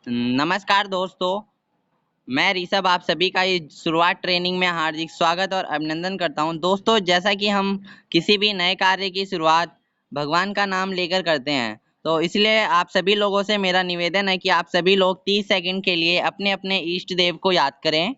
नमस्कार दोस्तों, मैं ऋषभ आप सभी का इस शुरुआत ट्रेनिंग में हार्दिक स्वागत और अभिनंदन करता हूं। दोस्तों, जैसा कि हम किसी भी नए कार्य की शुरुआत भगवान का नाम लेकर करते हैं, तो इसलिए आप सभी लोगों से मेरा निवेदन है कि आप सभी लोग 30 सेकंड के लिए अपने अपने इष्ट देव को याद करें।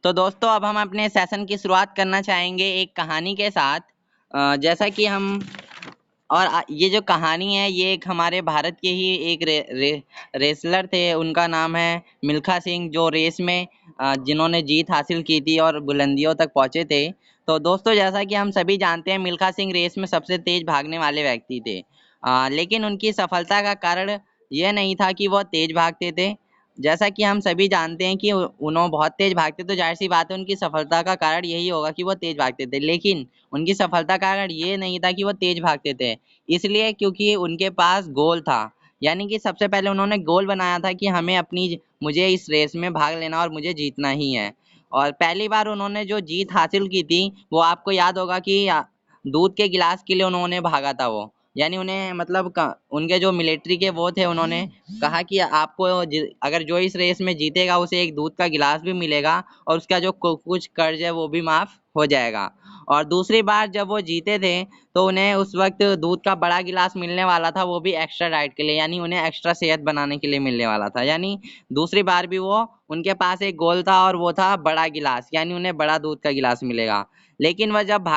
तो दोस्तों, अब हम अपने सेशन की शुरुआत करना चाहेंगे एक कहानी के साथ। जैसा कि हम ये जो कहानी है ये एक हमारे भारत के ही एक रेसलर थे। उनका नाम है मिल्खा सिंह, जो रेस में जिन्होंने जीत हासिल की थी और बुलंदियों तक पहुंचे थे। तो दोस्तों, जैसा कि हम सभी जानते हैं, मिल्खा सिंह रेस में सबसे तेज भागने वाले व्यक्ति थे। लेकिन उनकी सफलता का कारण यह नहीं था कि वह तेज भागते थे। जैसा कि हम सभी जानते हैं कि उन्होंने बहुत तेज भागते, तो जाहिर सी बात है उनकी सफलता का कारण यही होगा कि वो तेज भागते थे। लेकिन उनकी सफलता का कारण ये नहीं था कि वो तेज भागते थे, इसलिए क्योंकि उनके पास गोल था। यानी कि सबसे पहले उन्होंने गोल बनाया था कि मुझे इस रेस में भाग लेना और मुझे जीतना ही है। और पहली बार उन्होंने जो जीत हासिल की थी, वो आपको याद होगा कि दूध के गिलास के लिए उन्होंने भागा था वो। यानी उन्हें मतलब उनके जो मिलिट्री के वो थे, उन्होंने कहा कि आपको अगर जो इस रेस में जीतेगा उसे एक दूध का गिलास भी मिलेगा और उसका जो कुछ कर्ज है वो भी माफ हो जाएगा। और दूसरी बार जब वो जीते थे, तो उन्हें उस वक्त दूध का बड़ा गिलास मिलने वाला था, वो भी एक्स्ट्रा डाइट के लिए, यानी उन्हें एक्स्ट्रा सेहत बनाने के लिए मिलने वाला था। यानी दूसरी बार भी वो उनके पास एक गोल था और वो था बड़ा गिलास, यानी उन्हें बड़ा दूध का गिलास मिलेगा। लेकिन वह जब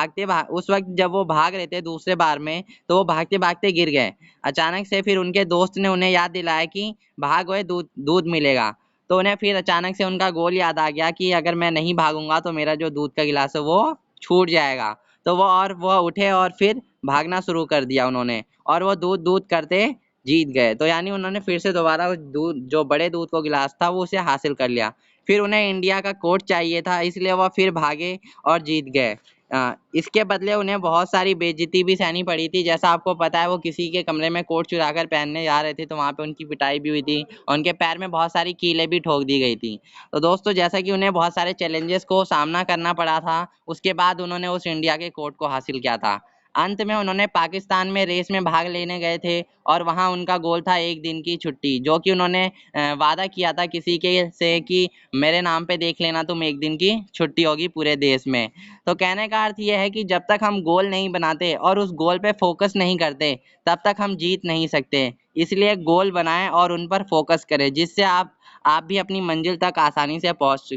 उस वक्त जब वो भाग रहे थे दूसरे बार में, तो वो भागते भागते गिर गए। अचानक से फिर उनके दोस्त ने उन्हें याद दिलाया कि भाग ओए, दूध दूध मिलेगा। तो उन्हें फिर अचानक से उनका गोल याद आ गया कि अगर मैं नहीं भागूंगा तो मेरा जो दूध का गिलास है वो छूट जाएगा। तो वो उठे और फिर भागना शुरू कर दिया उन्होंने, और वो दूध दूध करते जीत गए। तो यानी उन्होंने फिर से दोबारा उस दूध, जो बड़े दूध को गिलास था, वो उसे हासिल कर लिया। फिर उन्हें इंडिया का कोट चाहिए था, इसलिए वो फिर भागे और जीत गए। इसके बदले उन्हें बहुत सारी बेइज्जती भी सहनी पड़ी थी। जैसा आपको पता है, वो किसी के कमरे में कोट चुरा कर पहनने जा रहे थे, तो वहाँ पे उनकी पिटाई भी हुई थी और उनके पैर में बहुत सारी कीलें भी ठोक दी गई थी। तो दोस्तों, जैसा कि उन्हें बहुत सारे चैलेंजेस को सामना करना पड़ा था, उसके बाद उन्होंने उस इंडिया के कोट को हासिल किया था। अंत में उन्होंने पाकिस्तान में रेस में भाग लेने गए थे और वहाँ उनका गोल था 1 दिन की छुट्टी, जो कि उन्होंने वादा किया था किसी के से कि मेरे नाम पे देख लेना तुम, 1 दिन की छुट्टी होगी पूरे देश में। तो कहने का अर्थ ये है कि जब तक हम गोल नहीं बनाते और उस गोल पे फोकस नहीं करते, तब तक हम जीत नहीं सकते। इसलिए गोल बनाएं और उन पर फोकस करें, जिससे आप भी अपनी मंजिल तक आसानी से पहुंच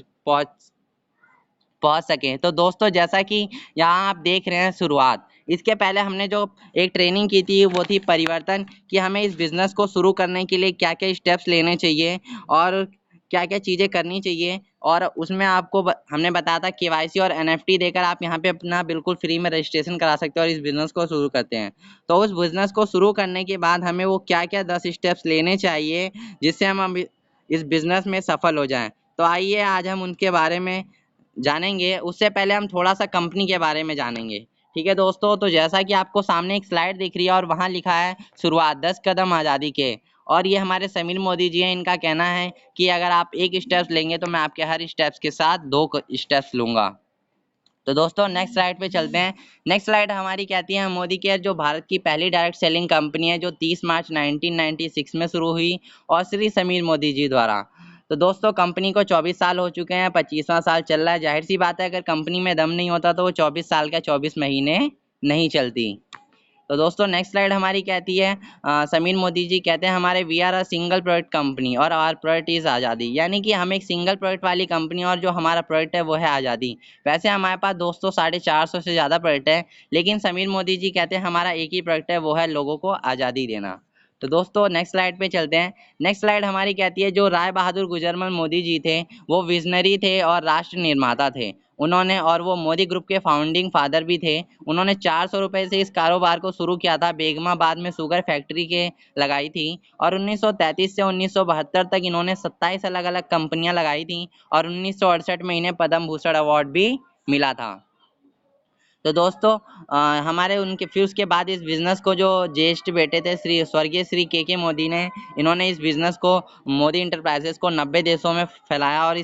पहुंच सकें। तो दोस्तों, जैसा कि यहाँ आप देख रहे हैं शुरुआत, इसके पहले हमने जो एक ट्रेनिंग की थी वो थी परिवर्तन, कि हमें इस बिजनेस को शुरू करने के लिए क्या क्या स्टेप्स लेने चाहिए और क्या क्या चीज़ें करनी चाहिए। और उसमें हमने बताया था केवाईसी और एनएफटी देकर आप यहाँ पे अपना बिल्कुल फ्री में रजिस्ट्रेशन करा सकते हो और इस बिजनेस को शुरू करते हैं। तो उस बिजनेस को शुरू करने के बाद हमें वो क्या क्या 10 स्टेप्स लेने चाहिए, जिससे हम इस बिजनेस में सफल हो जाएं। तो आइए आज हम उनके बारे में जानेंगे। उससे पहले हम थोड़ा सा कंपनी के बारे में जानेंगे। ठीक है दोस्तों, तो जैसा कि आपको सामने एक स्लाइड दिख रही है और वहाँ लिखा है शुरुआत 10 कदम आज़ादी के, और ये हमारे समीर मोदी जी हैं। इनका कहना है कि अगर आप एक स्टेप्स लेंगे तो मैं आपके हर स्टेप्स के साथ 2 स्टेप्स लूंगा। तो दोस्तों, नेक्स्ट स्लाइड पे चलते हैं। नेक्स्ट स्लाइड हमारी कहती है मोदी केयर, जो भारत की पहली डायरेक्ट सेलिंग कंपनी है, जो 30 मार्च 1996 में शुरू हुई और श्री समीर मोदी जी द्वारा। तो दोस्तों, कंपनी को 24 साल हो चुके हैं, 25वां साल चल रहा है। जाहिर सी बात है, अगर कंपनी में दम नहीं होता तो वो 24 साल का 24 महीने नहीं चलती। तो दोस्तों, नेक्स्ट स्लाइड हमारी कहती है समीर मोदी जी कहते हैं हमारे we are a single product company और आवर प्रोडक्ट इज आज़ादी। यानी कि हम एक सिंगल प्रोडक्ट वाली कंपनी और जो हमारा प्रोडक्ट है वो है आज़ादी। वैसे हमारे पास दोस्तों 450 से ज़्यादा प्रोडक्ट है, लेकिन समीर मोदी जी कहते हैं हमारा एक ही प्रोडक्ट है, वो है लोगों को आज़ादी देना। तो दोस्तों, नेक्स्ट स्लाइड पे चलते हैं। नेक्स्ट स्लाइड हमारी कहती है जो राय बहादुर गुजरमल मोदी जी थे, वो विजनरी थे और राष्ट्र निर्माता थे। उन्होंने, और वो मोदी ग्रुप के फाउंडिंग फादर भी थे। उन्होंने 400 रुपए से इस कारोबार को शुरू किया था। बेगमाबाद में शुगर फैक्ट्री के लगाई थी और 1933 से 1972 तक इन्होंने 27 अलग अलग कंपनियां लगाई थी और 1968 में इन्हें पद्म भूषण अवार्ड भी मिला था। तो दोस्तों, हमारे उनके फिर उसके बाद इस बिज़नेस को जो ज्येष्ठ बेटे थे स्वर्गीय श्री के मोदी ने, इन्होंने इस बिज़नेस को मोदी इंटरप्राइजेस को 90 देशों में फैलाया और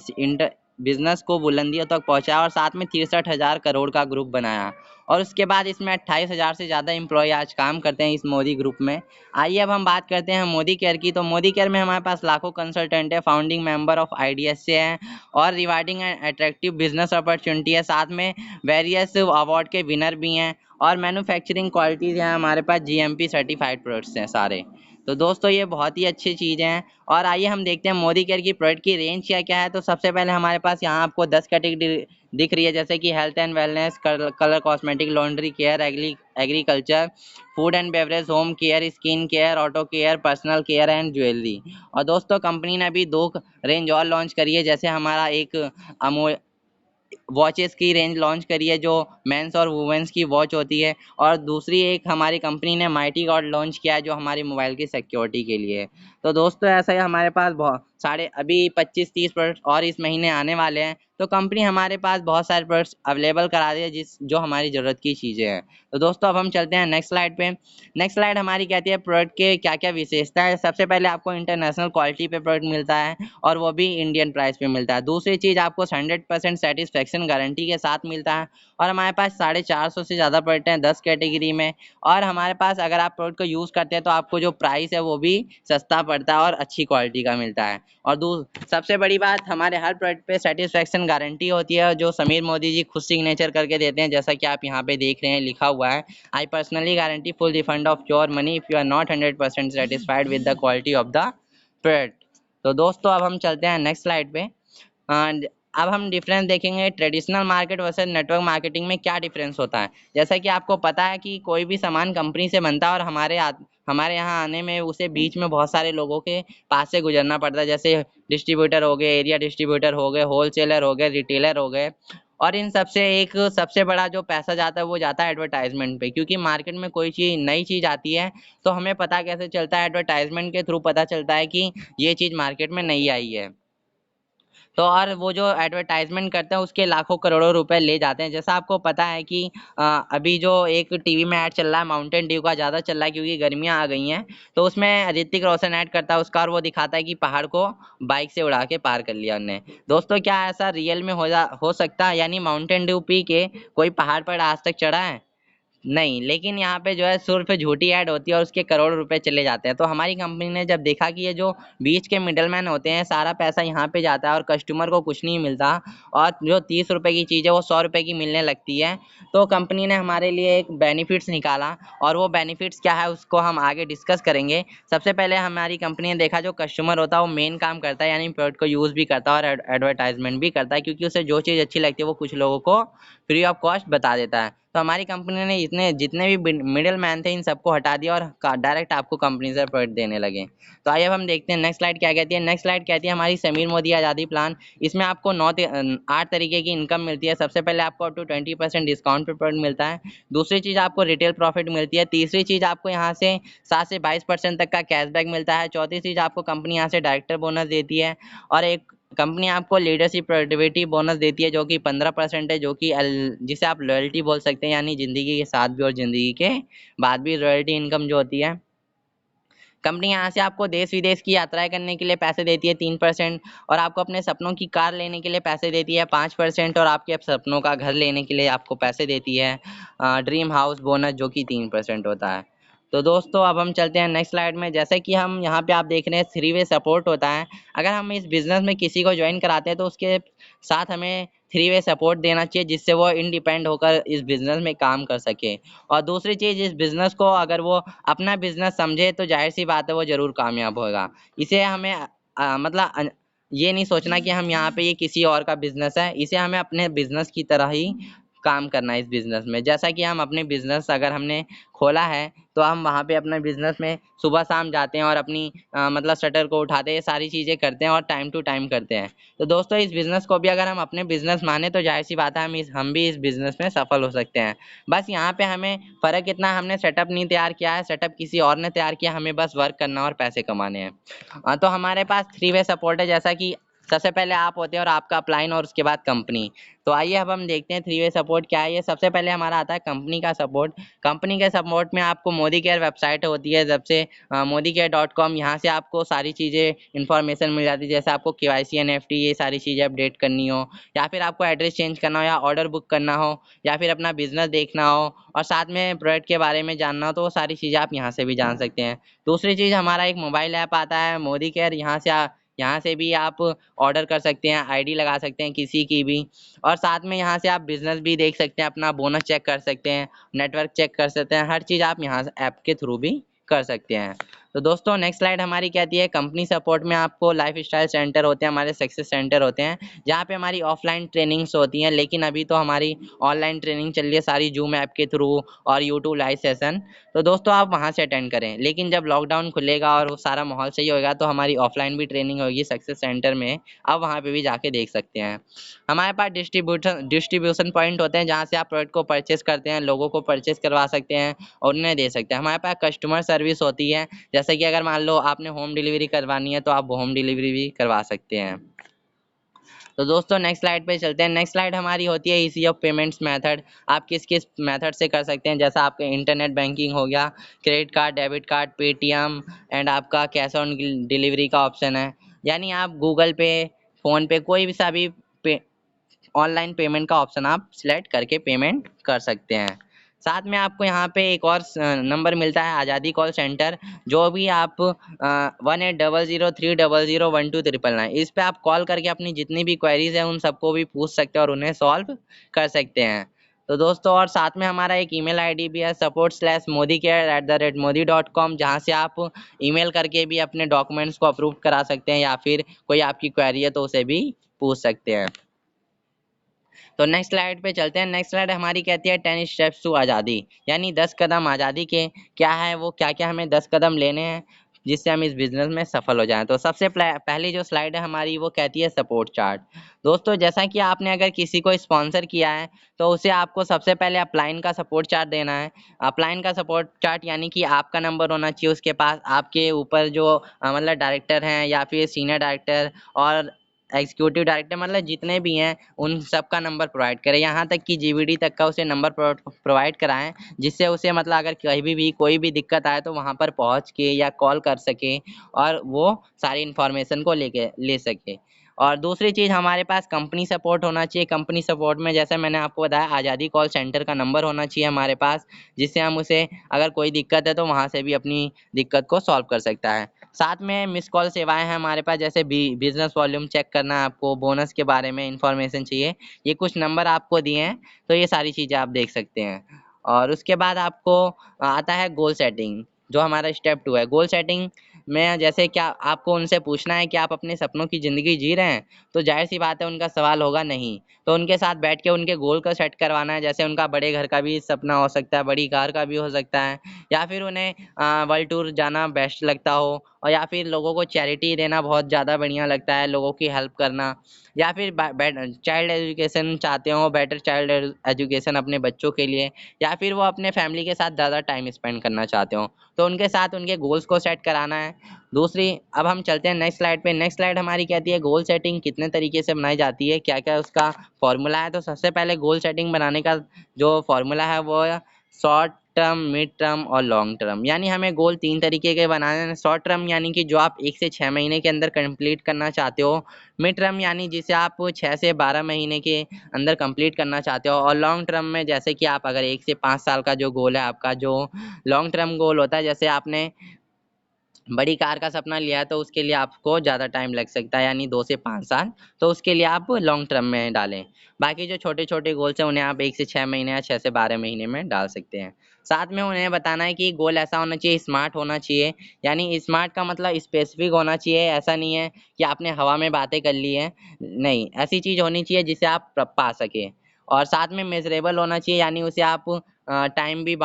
बिजनेस को बुलंदियों तक पहुंचाया और साथ में 63,000 करोड़ का ग्रुप बनाया। और उसके बाद इसमें 28,000 से ज़्यादा एम्प्लॉय आज काम करते हैं इस मोदी ग्रुप में। आइए अब हम बात करते हैं मोदी केयर की। तो मोदी केयर में हमारे पास लाखों कंसल्टेंट है, फाउंडिंग मेंबर ऑफ आईडीएस से हैं और rewarding and attractive business opportunity है। साथ में वेरियस अवार्ड के विनर भी हैं और मैन्युफैक्चरिंग क्वालिटीज़ हैं, हमारे पास जीएमपी सर्टिफाइड प्रोडक्ट्स हैं सारे। तो दोस्तों ये बहुत ही अच्छी चीज़ें हैं। और आइए हम देखते हैं मोदी केयर की प्रोडक्ट की रेंज क्या क्या है। तो सबसे पहले हमारे पास यहाँ आपको 10 कैटेगरी दिख रही है, जैसे कि health and wellness, colour cosmetic, laundry care, agriculture, food and beverage, home care, skin care, auto care, personal care and jewellery. और दोस्तों कंपनी ने अभी 2 रेंज और लॉन्च करी है, जैसे हमारा एक अमो वॉचेस की रेंज लॉन्च करी है जो मेंस और वुमेन्स की वॉच होती है, और दूसरी एक हमारी कंपनी ने माइटी गॉड लॉन्च किया है जो हमारी मोबाइल की सिक्योरिटी के लिए है। तो दोस्तों ऐसा ही हमारे पास बहुत सारे अभी 25-30 प्रोडक्ट्स और इस महीने आने वाले हैं। तो कंपनी हमारे पास बहुत सारे प्रोडक्ट्स अवेलेबल करा रही है जो हमारी ज़रूरत की चीज़ें हैं। तो दोस्तों अब हम चलते हैं नेक्स्ट स्लाइड पे। नेक्स्ट स्लाइड हमारी कहती है प्रोडक्ट के क्या क्या विशेषता है। सबसे पहले आपको इंटरनेशनल क्वालिटी पे प्रोडक्ट मिलता है और वो भी इंडियन प्राइस पे मिलता है। दूसरी चीज़ आपको 100% सेटिस्फेक्शन गारंटी के साथ मिलता है और हमारे पास 450 से ज़्यादा प्रोडक्ट हैं 10 कैटेगरी में। और हमारे पास अगर आप प्रोडक्ट को यूज़ करते हैं तो आपको जो प्राइस है वो भी सस्ता पड़ता है और अच्छी क्वालिटी का मिलता है। और सबसे बड़ी बात, हमारे हर प्रोडक्ट पे सेटिस्फेक्शन गारंटी होती है जो समीर मोदी जी खुद सिग्नेचर करके देते हैं, जैसा कि आप यहाँ पे देख रहे हैं लिखा हुआ है, I personally guarantee full refund of your money if you are not 100% satisfied with the quality of the product. तो दोस्तों अब हम चलते हैं नेक्स्ट स्लाइड पे। एंड अब हम डिफरेंस देखेंगे traditional market versus network marketing में क्या डिफरेंस होता है। जैसा कि आपको पता है कि कोई भी सामान कंपनी से बनता है और हमारे यहाँ आने में उसे बीच में बहुत सारे लोगों के पास से गुजरना पड़ता है, जैसे डिस्ट्रीब्यूटर हो गए, एरिया डिस्ट्रीब्यूटर हो गए, होलसेलर हो गए, रिटेलर हो गए। और इन सबसे एक सबसे बड़ा जो पैसा जाता है वो जाता है एडवर्टाइजमेंट पे, क्योंकि मार्केट में कोई नई चीज़ आती है तो हमें पता कैसे चलता है, एडवर्टाइजमेंट के थ्रू पता चलता है कि ये चीज़ मार्केट में नई आई है। तो और वो जो एडवर्टाइजमेंट करते हैं उसके लाखों करोड़ों रुपए ले जाते हैं। जैसा आपको पता है कि अभी जो एक टीवी में ऐड चल रहा है माउंटेन ड्यू का, ज़्यादा चल रहा है क्योंकि गर्मियाँ आ गई हैं, तो उसमें ऋतिक रोशन ऐड करता है उसका और वो दिखाता है कि पहाड़ को बाइक से उड़ा के पार कर लिया उन्होंने। दोस्तों क्या ऐसा रियल में हो सकता है, यानी माउंटेन ड्यू पी के कोई पहाड़ पर आज तक चढ़ा है? नहीं, लेकिन यहाँ पे जो है सिर्फ झूठी ऐड होती है और उसके करोड़ रुपए चले जाते हैं। तो हमारी कंपनी ने जब देखा कि ये जो बीच के मिडलमैन होते हैं सारा पैसा यहाँ पे जाता है और कस्टमर को कुछ नहीं मिलता और जो 30 रुपए की चीज़ है वो 100 रुपए की मिलने लगती है, तो कंपनी ने हमारे लिए एक बेनिफिट्स निकाला और वो बेनिफिट्स क्या है उसको हम आगे डिस्कस करेंगे। सबसे पहले हमारी कंपनी ने देखा जो कस्टमर होता है वो मेन काम करता है, यानी प्रोडक्ट को यूज़ भी करता है और एडवर्टाइजमेंट भी करता है, क्योंकि उसे जो चीज़ अच्छी लगती है वो कुछ लोगों को फ्री ऑफ कॉस्ट बता देता है। तो हमारी कंपनी ने इतने जितने भी मिडिल मैन थे इन सबको हटा दिया और डायरेक्ट आपको कंपनी से प्रोडक्ट देने लगे। तो आइए अब हम देखते हैं नेक्स्ट स्लाइड क्या कहती है। नेक्स्ट स्लाइड कहती है हमारी समीर मोदी आज़ादी प्लान। इसमें आपको 8 तरीके की इनकम मिलती है। सबसे पहले आपको अप टू 20% डिस्काउंट पे प्रोडक्ट मिलता है। दूसरी चीज़ आपको रिटेल प्रॉफिट मिलती है। तीसरी चीज़ आपको यहाँ से 7 से 22% तक का कैशबैक मिलता है। चौथी चीज़ आपको कंपनी यहाँ से डायरेक्टर बोनस देती है और एक कंपनी आपको लीडरशिप प्रोडक्टिविटी बोनस देती है जो कि 15% है, जो कि जिसे आप लॉयल्टी बोल सकते हैं, यानी ज़िंदगी के साथ भी और ज़िंदगी के बाद भी रॉयल्टी इनकम जो होती है। कंपनी यहाँ से आपको देश विदेश की यात्राएं करने के लिए पैसे देती है 3% और आपको अपने सपनों की कार लेने के लिए पैसे देती है 5% और आपके सपनों का घर लेने के लिए आपको पैसे देती है ड्रीम हाउस बोनस जो कि 3% होता है। तो दोस्तों अब हम चलते हैं नेक्स्ट स्लाइड में। जैसे कि हम यहाँ पे आप देख रहे हैं 3 वे सपोर्ट होता है। अगर हम इस बिज़नेस में किसी को ज्वाइन कराते हैं तो उसके साथ हमें 3 वे सपोर्ट देना चाहिए जिससे वो इंडिपेंडेंट होकर इस बिज़नेस में काम कर सके। और दूसरी चीज़, इस बिज़नेस को अगर वो अपना बिज़नेस समझे तो जाहिर सी बात है वो ज़रूर कामयाब होगा। इसे हमें मतलब ये नहीं सोचना कि हम यहाँ पे ये किसी और का बिज़नेस है, इसे हमें अपने बिज़नेस की तरह ही काम करना है इस बिज़नेस में। जैसा कि हम अपने बिज़नेस अगर हमने खोला है तो हम वहाँ पे अपने बिज़नेस में सुबह शाम जाते हैं और अपनी मतलब शटर को उठाते हैं, ये सारी चीज़ें करते हैं और टाइम टू टाइम करते हैं। तो दोस्तों इस बिज़नेस को भी अगर हम अपने बिज़नेस माने तो जाहिर सी बात है हम भी इस बिज़नेस में सफल हो सकते हैं। बस यहाँ पे हमें फ़र्क इतना है, हमने सेटअप नहीं तैयार किया है, सेटअप किसी और ने तैयार किया, हमें बस वर्क करना और पैसे कमाने हैं। तो हमारे पास 3 वे सपोर्ट है, जैसा कि सबसे पहले आप होते हैं और आपका अपलाइन और उसके बाद कंपनी। तो आइए अब हम देखते हैं 3 वे सपोर्ट क्या है। ये सबसे पहले हमारा आता है कंपनी का सपोर्ट। कंपनी के सपोर्ट में आपको मोदी केयर वेबसाइट होती है, जब से modicare.com, यहाँ से आपको सारी चीज़ें इन्फॉर्मेशन मिल जाती है, जैसे आपको KYC NFT ये सारी चीज़ें अपडेट करनी हो, या फिर आपको एड्रेस चेंज करना हो, या ऑर्डर बुक करना हो, या फिर अपना बिजनेस देखना हो, और साथ में प्रोडक्ट के बारे में जानना हो, तो वो सारी चीज़ें आप यहाँ से भी जान सकते हैं। दूसरी चीज़, हमारा एक मोबाइल ऐप आता है मोदी केयर, यहाँ से भी आप ऑर्डर कर सकते हैं, आईडी लगा सकते हैं किसी की भी, और साथ में यहाँ से आप बिजनेस भी देख सकते हैं, अपना बोनस चेक कर सकते हैं, नेटवर्क चेक कर सकते हैं, हर चीज़ आप यहाँ ऐप के थ्रू भी कर सकते हैं। तो दोस्तों नेक्स्ट स्लाइड हमारी कहती है कंपनी सपोर्ट में आपको लाइफ स्टाइल सेंटर होते हैं, हमारे सक्सेस सेंटर होते हैं, जहाँ पे हमारी ऑफलाइन ट्रेनिंग्स होती हैं, लेकिन अभी तो हमारी ऑनलाइन ट्रेनिंग चल रही है सारी जूम ऐप के थ्रू और यूट्यूब लाइव सेशन। तो दोस्तों आप वहाँ से अटेंड करें, लेकिन जब लॉकडाउन खुलेगा और वो सारा माहौल सही होगा तो हमारी ऑफलाइन भी ट्रेनिंग होगी सक्सेस सेंटर में, आप वहाँ पे भी जाके देख सकते हैं। हमारे पास डिस्ट्रीब्यूशन पॉइंट होते हैं, जहाँ से आप प्रोडक्ट को परचेस करते हैं, लोगों को परचेस करवा सकते हैं और उन्हें दे सकते हैं। हमारे पास कस्टमर सर्विस होती है, जैसे कि अगर मान लो आपने होम डिलीवरी करवानी है तो आप होम डिलीवरी भी करवा सकते हैं। तो दोस्तों नेक्स्ट स्लाइड पे चलते हैं। नेक्स्ट स्लाइड हमारी होती है ईजी ऑफ पेमेंट्स मेथड। आप किस किस मेथड से कर सकते हैं, जैसा आपका इंटरनेट बैंकिंग हो गया, credit card, debit card, Paytm, and आपका कैश ऑन डिलीवरी का ऑप्शन है। यानी आप गूगल पे, फ़ोन पे, कोई भी सा भी ऑनलाइन पेमेंट का ऑप्शन आप सिलेक्ट करके पेमेंट कर सकते हैं। साथ में आपको यहाँ पे एक और नंबर मिलता है आज़ादी कॉल सेंटर, जो भी आप 180030012399, इस पे आप कॉल करके अपनी जितनी भी क्वेरीज हैं उन सबको भी पूछ सकते हैं और उन्हें सॉल्व कर सकते हैं। तो दोस्तों और साथ में हमारा एक ईमेल आईडी भी है support/modicare@modi.com, जहाँ से आप ईमेल करके भी अपने डॉक्यूमेंट्स को अप्रूव करा सकते हैं, या फिर कोई आपकी क्वेरी है तो उसे भी पूछ सकते हैं। तो नेक्स्ट स्लाइड पे चलते हैं। नेक्स्ट स्लाइड हमारी कहती है 10 स्टेप्स टू आज़ादी, यानी 10 कदम आज़ादी के। क्या है वो, क्या क्या हमें 10 कदम लेने हैं जिससे हम इस बिजनेस में सफल हो जाएं। तो सबसे पहली जो स्लाइड है हमारी वो कहती है सपोर्ट चार्ट। दोस्तों जैसा कि आपने अगर किसी को स्पॉन्सर किया है तो उसे आपको सबसे पहले अपलाइन का सपोर्ट चार्ट देना है। अपलाइन का सपोर्ट चार्ट यानी कि आपका नंबर होना चाहिए उसके पास, आपके ऊपर जो मतलब डायरेक्टर हैं या फिर सीनियर डायरेक्टर और एग्जीक्यूटिव डायरेक्टर, मतलब जितने भी हैं उन सब का नंबर प्रोवाइड करें, यहाँ तक कि जीवीडी तक का उसे नंबर प्रोवाइड कराएं, जिससे उसे मतलब अगर कहीं भी कोई भी दिक्कत आए तो वहाँ पर पहुँच के या कॉल कर सके और वो सारी इन्फॉर्मेशन को ले सके। और दूसरी चीज़, हमारे पास कंपनी सपोर्ट होना चाहिए। कंपनी सपोर्ट में जैसे मैंने आपको बताया आज़ादी कॉल सेंटर का नंबर होना चाहिए हमारे पास, जिससे हम उसे अगर कोई दिक्कत है तो वहाँ से भी अपनी दिक्कत को सॉल्व कर सकता है। साथ में मिस कॉल सेवाएं हैं हमारे पास, जैसे बिजनेस वॉल्यूम चेक करना है आपको, बोनस के बारे में इंफॉर्मेशन चाहिए, ये कुछ नंबर आपको दिए हैं, तो ये सारी चीज़ें आप देख सकते हैं। और उसके बाद आपको आता है गोल सेटिंग, जो हमारा स्टेप 2 है। गोल सेटिंग में जैसे क्या आपको उनसे पूछना है कि आप अपने सपनों की ज़िंदगी जी रहे हैं, तो जाहिर सी बात है उनका सवाल होगा नहीं। तो उनके साथ बैठ के उनके गोल को सेट करवाना है, जैसे उनका बड़े घर का भी सपना हो सकता है, बड़ी कार का भी हो सकता है, या फिर उन्हें वर्ल्ड टूर जाना बेस्ट लगता हो, और या फिर लोगों को चैरिटी देना बहुत ज़्यादा बढ़िया लगता है, लोगों की हेल्प करना, या फिर चाइल्ड एजुकेशन चाहते हो, बेटर चाइल्ड एजुकेशन अपने बच्चों के लिए, या फिर वो अपने फैमिली के साथ ज़्यादा टाइम स्पेंड करना चाहते हो, तो उनके साथ उनके गोल्स को सेट कराना है। दूसरी, अब हम चलते हैं नेक्स्ट स्लाइड पे। नेक्स्ट स्लाइड हमारी कहती है गोल सेटिंग कितने तरीके से बनाई जाती है, क्या क्या उसका फॉर्मूला है। तो सबसे पहले गोल सेटिंग बनाने का जो फॉर्मूला है वो शॉर्ट टर्म, मिड टर्म और लॉन्ग टर्म। यानी हमें गोल 3 तरीके के बनाने हैं। शॉर्ट टर्म यानी कि जो आप 1 से 6 महीने के अंदर कंप्लीट करना चाहते हो। मिड टर्म यानी जिसे आप 6 से 12 महीने के अंदर कंप्लीट करना चाहते हो। और लॉन्ग टर्म में जैसे कि आप अगर 1 से 5 साल का जो गोल है आपका, जो लॉन्ग टर्म गोल होता है, जैसे आपने बड़ी कार का सपना लिया है तो उसके लिए आपको ज़्यादा टाइम लग सकता है, यानी 2 से 5 साल, तो उसके लिए आप लॉन्ग टर्म में डालें। बाकी जो छोटे-छोटे गोल्स हैं उन्हें आप 1 से 6 महीने या 6 से 12 महीने में डाल सकते हैं। साथ में उन्हें बताना है कि गोल ऐसा होना चाहिए, स्मार्ट होना चाहिए, यानी स्मार्ट का मतलब स्पेसिफिक होना चाहिए। ऐसा नहीं है कि आपने हवा में बातें कर ली हैं, नहीं, ऐसी चीज़ होनी चाहिए जिसे आप पा सकें। और साथ में मेज़रेबल होना चाहिए, यानी उसे आप टाइम भी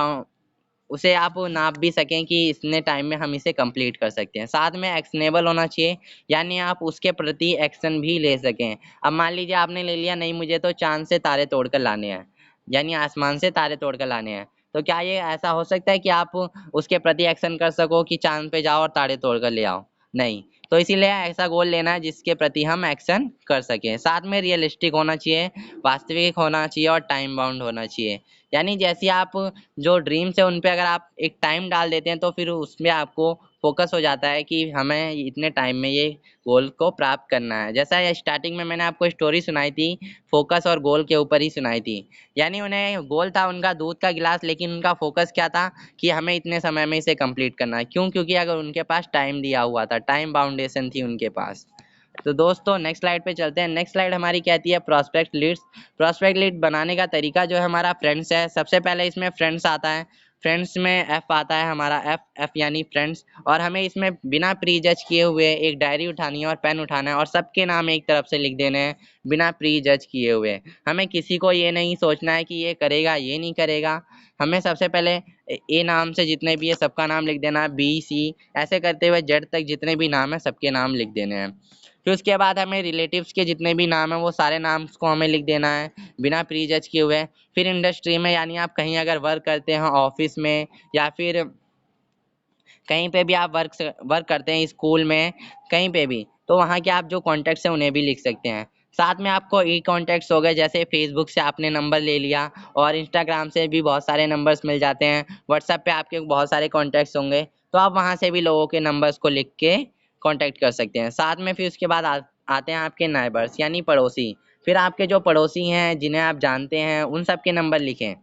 उसे आप नाप भी सकें कि इतने टाइम में हम इसे कंप्लीट कर सकते हैं। साथ में एक्शनेबल होना चाहिए, यानी आप उसके प्रति एक्शन भी ले सकें। अब मान लीजिए आपने ले लिया, नहीं मुझे तो चाँद से तारे तोड़ कर लाने हैं, यानी आसमान से तारे तोड़ कर लाने हैं। तो क्या ये ऐसा हो सकता है कि आप उसके प्रति एक्शन कर सको कि चाँद पे जाओ और तारे तोड़ कर ले आओ? नहीं, तो इसीलिए ऐसा गोल लेना है जिसके प्रति हम एक्शन कर सकें। साथ में रियलिस्टिक होना चाहिए, वास्तविक होना चाहिए और टाइम बाउंड होना चाहिए। यानी जैसे आप जो ड्रीम्स है उन पे अगर आप एक टाइम डाल देते हैं तो फिर उसमें आपको फोकस हो जाता है कि हमें इतने टाइम में ये गोल को प्राप्त करना है। जैसा स्टार्टिंग में मैंने आपको स्टोरी सुनाई थी, फोकस और गोल के ऊपर ही सुनाई थी। यानी उन्हें गोल था उनका दूध का गिलास, लेकिन उनका फोकस क्या था कि हमें इतने समय में इसे कंप्लीट करना है। क्यों? क्योंकि अगर उनके पास टाइम दिया हुआ था, टाइम बाउंडेशन थी उनके पास। तो दोस्तों नेक्स्ट स्लाइड पे चलते हैं। नेक्स्ट स्लाइड हमारी कहती है प्रोस्पेक्ट लीड्स। प्रोस्पेक्ट लीड बनाने का तरीका जो है हमारा फ्रेंड्स है। सबसे पहले इसमें फ्रेंड्स आता है, फ्रेंड्स में एफ आता है हमारा, एफ यानी फ्रेंड्स। और हमें इसमें बिना प्री जज किए हुए एक डायरी उठानी है और पेन उठाना है और सबके नाम एक तरफ से लिख देने हैं बिना प्री जज किए हुए। हमें किसी को ये नहीं सोचना है कि ये करेगा ये नहीं करेगा। हमें सबसे पहले ए नाम से जितने भी है सबका नाम लिख देना है, बी सी ऐसे करते हुए जेड तक जितने भी नाम है सबके नाम लिख देने हैं। फिर उसके बाद हमें रिलेटिव्स के जितने भी नाम है वो सारे नाम को हमें लिख देना है बिना प्री जज किए हुए। फिर इंडस्ट्री में, यानी आप कहीं अगर वर्क करते हैं ऑफिस में या फिर कहीं पे भी आप वर्क करते हैं, स्कूल में, कहीं पे भी, तो वहाँ के आप जो कॉन्टैक्ट्स हैं उन्हें भी लिख सकते हैं। साथ में आपको ई कॉन्टैक्ट्स हो गए, जैसे फेसबुक से आपने नंबर ले लिया और इंस्टाग्राम से भी बहुत सारे नंबर्स मिल जाते हैं, व्हाट्सएप पे आपके बहुत सारे कॉन्टैक्ट्स होंगे, तो आप वहाँ से भी लोगों के नंबर्स को लिख के कॉन्टैक्ट कर सकते हैं। साथ में फिर उसके बाद आते हैं आपके नाइबर्स यानी पड़ोसी। फिर आपके जो पड़ोसी हैं जिन्हें आप जानते हैं उन सब के नंबर लिखें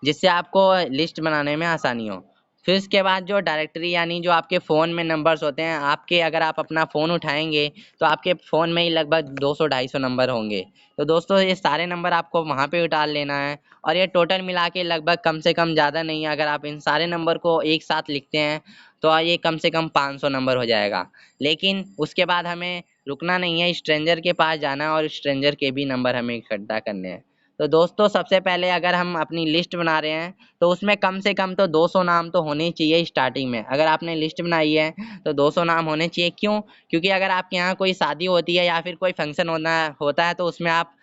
जिससे आपको लिस्ट बनाने में आसानी हो। फिर इसके बाद जो डायरेक्टरी यानी जो आपके फ़ोन में नंबर्स होते हैं, आपके अगर आप अपना फ़ोन उठाएंगे तो आपके फ़ोन में ही लगभग 200-250 नंबर होंगे। तो दोस्तों ये सारे नंबर आपको वहाँ पे डाल लेना है और ये टोटल मिला के लगभग कम से कम, ज़्यादा नहीं है, अगर आप इन सारे नंबर को एक साथ लिखते हैं तो ये कम से कम 500 नंबर हो जाएगा। लेकिन उसके बाद हमें रुकना नहीं है, स्ट्रेंजर के पास जाना है और स्ट्रेंजर के भी नंबर हमें इकट्ठा करने हैं। तो दोस्तों सबसे पहले अगर हम अपनी लिस्ट बना रहे हैं तो उसमें कम से कम तो 200 नाम तो होने चाहिए स्टार्टिंग में। अगर आपने लिस्ट बनाई है तो 200 नाम होने चाहिए। क्यों? क्योंकि अगर आपके यहाँ कोई शादी होती है या फिर कोई फंक्शन होता है तो उसमें आप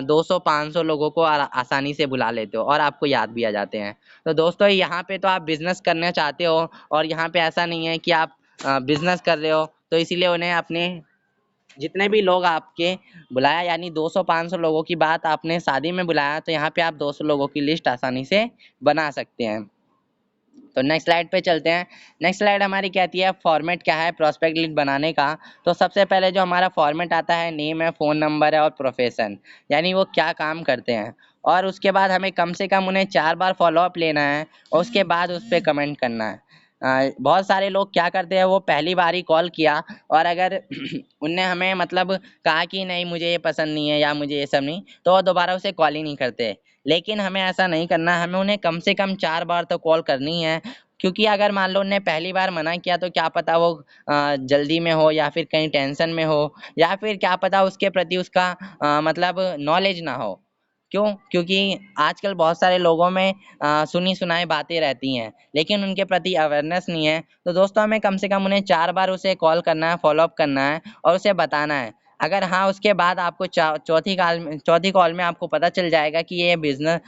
200-500 लोगों को आसानी से बुला लेते हो और आपको याद भी आ जाते हैं। तो दोस्तों यहाँ पे तो आप बिजनेस करना चाहते हो और यहाँ पे ऐसा नहीं है कि आप बिजनेस कर रहे हो, तो इसीलिए उन्हें अपने जितने भी लोग आपके बुलाया, यानी 200-500 लोगों की बात आपने शादी में बुलाया, तो यहाँ पे आप 200 लोगों की लिस्ट आसानी से बना सकते हैं। तो नेक्स्ट स्लाइड पे चलते हैं। नेक्स्ट स्लाइड हमारी कहती है फॉर्मेट क्या है प्रोस्पेक्ट लिस्ट बनाने का। तो सबसे पहले जो हमारा फॉर्मेट आता है, नेम है, फ़ोन नंबर है और प्रोफेशन, यानी वो क्या काम करते हैं। और उसके बाद हमें कम से कम उन्हें 4 बार फॉलोअप लेना है और उसके बाद उस पर कमेंट करना है। बहुत सारे लोग क्या करते हैं, वो पहली बार ही कॉल किया और अगर उनने हमें मतलब कहा कि नहीं मुझे ये पसंद नहीं है या मुझे ये सब नहीं, तो वो दोबारा उसे कॉल ही नहीं करते। लेकिन हमें ऐसा नहीं करना, हमें उन्हें कम से कम 4 बार तो कॉल करनी है। क्योंकि अगर मान लो उन्होंने पहली बार मना किया तो क्या पता वो जल्दी में हो या फिर कहीं टेंशन में हो या फिर क्या पता उसके प्रति उसका मतलब नॉलेज ना हो। क्यों? क्योंकि आजकल बहुत सारे लोगों में सुनी सुनाई बातें रहती हैं लेकिन उनके प्रति अवेयरनेस नहीं है। तो दोस्तों हमें कम से कम उन्हें 4 बार उसे कॉल करना है, फॉलोअप करना है और उसे बताना है। अगर हाँ उसके बाद आपको चौथी कॉल में आपको पता चल जाएगा कि ये बिज़नेस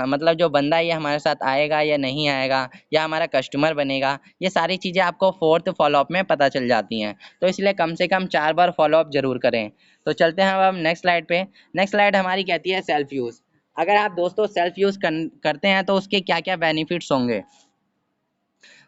मतलब जो बंदा ये हमारे साथ आएगा या नहीं आएगा या हमारा कस्टमर बनेगा, ये सारी चीज़ें आपको 4th फॉलोअप में पता चल जाती हैं। तो इसलिए कम से कम 4 बार फॉलोअप ज़रूर करें। तो चलते हैं अब हम नेक्स्ट स्लाइड पे। नेक्स्ट स्लाइड हमारी कहती है सेल्फ यूज़। अगर आप दोस्तों सेल्फ यूज़ करते हैं तो उसके क्या-क्या बेनिफिट्स होंगे।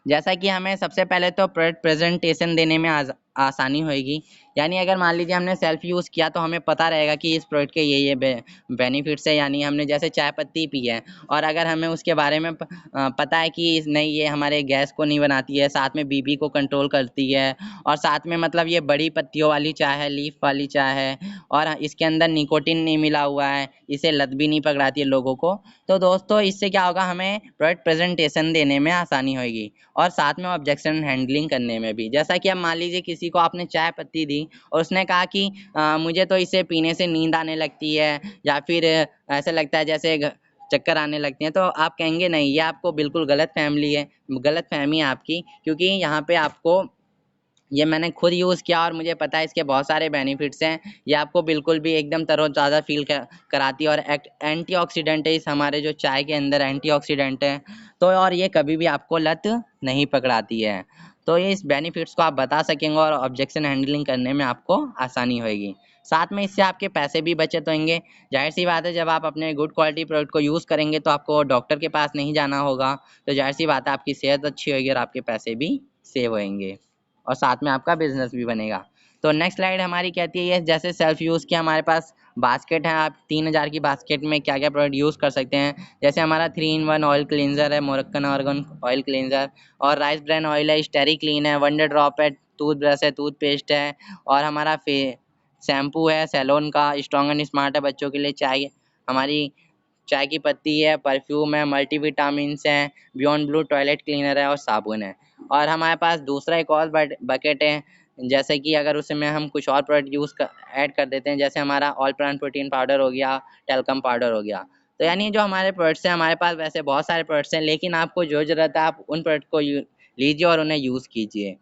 जैसा कि हमें सबसे पहले तो प्रोडक्ट प्रेजेंटेशन देने में आसानी होएगी। यानी अगर मान लीजिए हमने सेल्फ यूज़ किया तो हमें पता रहेगा कि इस प्रोडक्ट के ये बेनिफिट्स है। यानी हमने जैसे चाय पत्ती पी है और अगर हमें उसके बारे में पता है कि नहीं ये हमारे गैस को नहीं बनाती है, साथ में बीपी को कंट्रोल करती है और साथ में मतलब ये बड़ी पत्तियों वाली चाय है, लीफ वाली चाय है और इसके अंदर निकोटिन नहीं मिला हुआ है, इसे लत भी नहीं पकड़ाती है लोगों को। तो दोस्तों इससे क्या होगा, हमें प्रोडक्ट प्रेजेंटेशन देने में आसानी होगी और साथ में ऑब्जेक्शन हैंडलिंग करने में भी। जैसा कि अब मान लीजिए किसी को आपने चाय पत्ती दी और उसने कहा कि मुझे तो इसे पीने से नींद आने लगती है या फिर ऐसा लगता है जैसे चक्कर आने लगते हैं, तो आप कहेंगे नहीं, ये आपको बिल्कुल गलत फहमी है आपकी। क्योंकि यहाँ पे आपको ये मैंने खुद यूज़ किया और मुझे पता है इसके बहुत सारे बेनिफिट्स हैं। ये आपको बिल्कुल भी एकदम तरोताज़ा फील कराती है और एंटीऑक्सीडेंट है, इस हमारे जो चाय के अंदर एंटीऑक्सीडेंट है। तो और ये कभी भी आपको लत नहीं पकड़ाती है। तो ये इस बेनिफिट्स को आप बता सकेंगे और ऑब्जेक्शन हैंडलिंग करने में आपको आसानी होगी। साथ में इससे आपके पैसे भी बचत होंगे। जाहिर सी बात है, जब आप अपने गुड क्वालिटी प्रोडक्ट को यूज़ करेंगे तो आपको डॉक्टर के पास नहीं जाना होगा, तो जाहिर सी बात है आपकी सेहत अच्छी होगी और आपके पैसे भी सेव होंगे और साथ में आपका बिजनेस भी बनेगा। तो नेक्स्ट स्लाइड हमारी कहती है, ये जैसे सेल्फ यूज़ की हमारे पास बास्केट है, आप 3000 की बास्केट में क्या क्या प्रोडक्ट यूज़ कर सकते हैं। जैसे हमारा 3 in 1 ऑयल क्लींजर है, मोरक्कन ऑर्गन ऑयल क्लींजर, और राइस ब्रांड ऑयल है, स्टेरी क्लीन है, वंडर ड्रॉप है, टूथब्रश है, टूथपेस्ट है, और हमारा शैम्पू है सैलोन का, स्ट्रॉन्ग एंड स्मार्ट है बच्चों के लिए, चाय हमारी चाय की पत्ती है, परफ्यूम है, मल्टीविटामिन्स हैं, बियॉन्ड ब्लू टॉयलेट क्लीनर है और साबुन है। और हमारे पास दूसरा एक और बकेट है, जैसे कि अगर उसमें हम कुछ और प्रोडक्ट ऐड कर देते हैं, जैसे हमारा ऑल प्लांट प्रोटीन पाउडर हो गया, टेल्कम पाउडर हो गया। तो यानी जो हमारे प्रोडक्ट्स हैं, हमारे पास वैसे बहुत सारे प्रोडक्ट्स हैं, लेकिन आपको जो ज़रूरत है आप उन प्रोडक्ट को लीजिए और उन्हें यूज़ कीजिए।